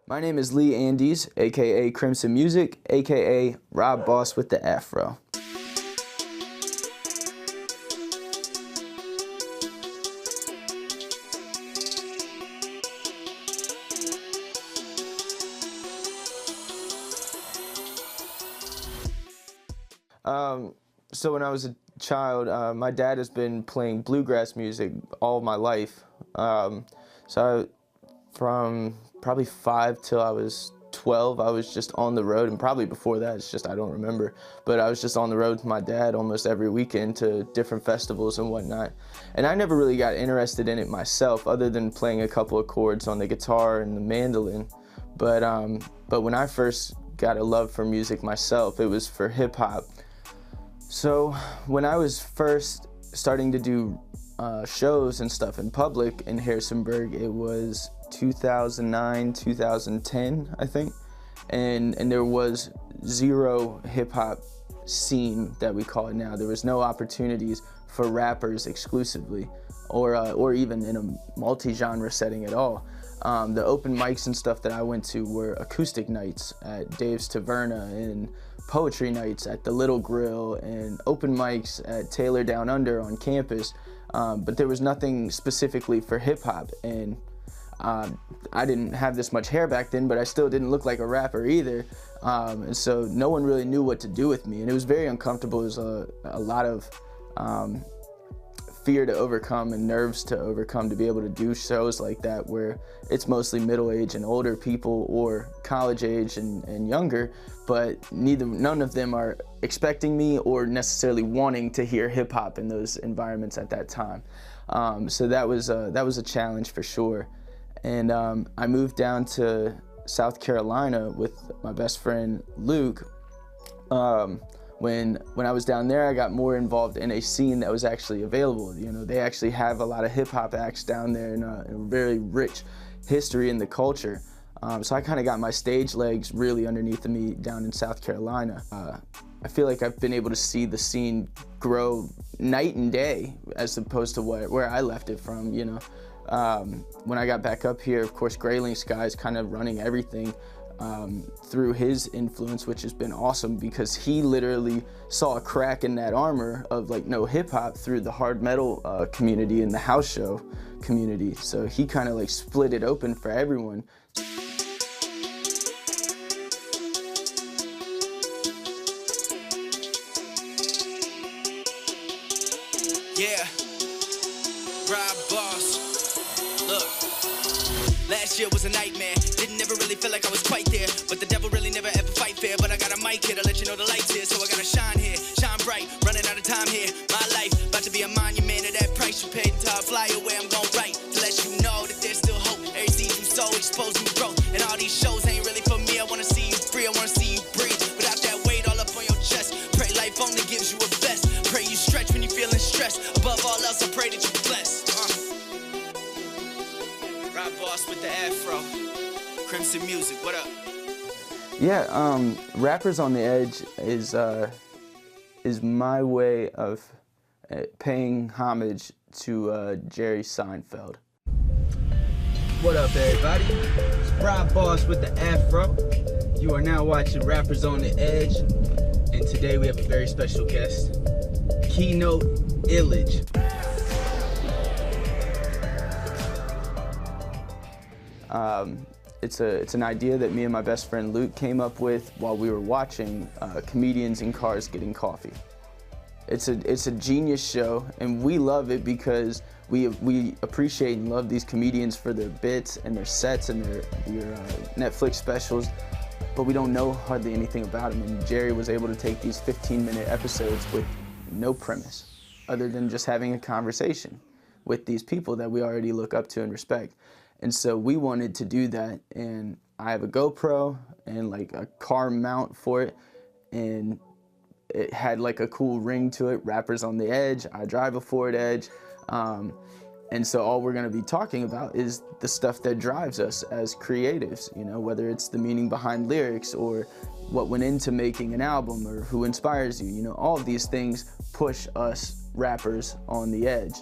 My name is Lee Andes, aka Crimson Muzik, aka Rob Boss with the afro. So when I was a child, my dad has been playing bluegrass music all my life. From probably 5 till I was 12, I was just on the road, and probably before that, it's just I don't remember. But I was just on the road with my dad almost every weekend to different festivals and whatnot. And I never really got interested in it myself, other than playing a couple of chords on the guitar and the mandolin. But when I first got a love for music myself, it was for hip hop. So when I was first starting to do shows and stuff in public in Harrisonburg, it was 2009, 2010, I think, and there was zero hip-hop scene that we call it now. There was no opportunities for rappers exclusively, or even in a multi-genre setting at all. The open mics and stuff that I went to were acoustic nights at Dave's Taverna, and poetry nights at the Little Grill, and open mics at Taylor Down Under on campus, but there was nothing specifically for hip-hop. And I didn't have this much hair back then, but I still didn't look like a rapper either, and so no one really knew what to do with me, and it was very uncomfortable. It was a lot of fear to overcome and nerves to overcome to be able to do shows like that, where it's mostly middle-aged and older people, or college age and younger, but none of them are expecting me or necessarily wanting to hear hip-hop in those environments at that time. So that was a challenge for sure. And I moved down to South Carolina with my best friend Luke. When I was down there, I got more involved in a scene that was actually available. You know, they actually have a lot of hip hop acts down there, and a very rich history in the culture. So I kind of got my stage legs really underneath me down in South Carolina. I feel like I've been able to see the scene grow night and day as opposed to where I left it from, you know. When I got back up here, of course, Grayling Sky's kind of running everything through his influence, which has been awesome, because he literally saw a crack in that armor of like no hip hop through the hard metal community and the house show community. So he kind of like split it open for everyone. Yeah, Rob Boss. Look, last year was a nightmare. Didn't ever really feel like I was quite there, but the devil really never ever fight fair. But I got a mic here to let you know the light's here, so I gotta shine here, shine bright, running out of time here. My life about to be a monument of that price you paid until I fly away. I'm gon' write to let you know that there's still hope. Every seed you sow, expose new growth, and all these shows ain't really for me. I wanna see you free, I wanna see you breathe without that weight all up on your chest. Pray life only gives you a best. Pray you stretch when you feeling stressed. Above all else, I pray that you're blessed. Rob Boss with the afro. Crimson Muzik, what up? Yeah, Rappers on the Edge is my way of paying homage to Jerry Seinfeld. What up, everybody? It's Rob Boss with the afro. You are now watching Rappers on the Edge, and today we have a very special guest, Keynote Illage. It's an idea that me and my best friend Luke came up with while we were watching comedians in cars getting coffee. It's a genius show, and we love it because we appreciate and love these comedians for their bits and their sets and their Netflix specials, but we don't know hardly anything about them. And Jerry was able to take these 15-minute episodes with no premise, other than just having a conversation with these people that we already look up to and respect. And so we wanted to do that, and I have a GoPro and like a car mount for it, and it had like a cool ring to it, Rappers on the Edge. I drive a Ford Edge, and so all we're gonna be talking about is the stuff that drives us as creatives, you know, whether it's the meaning behind lyrics or what went into making an album or who inspires you. You know, all of these things push us rappers on the edge.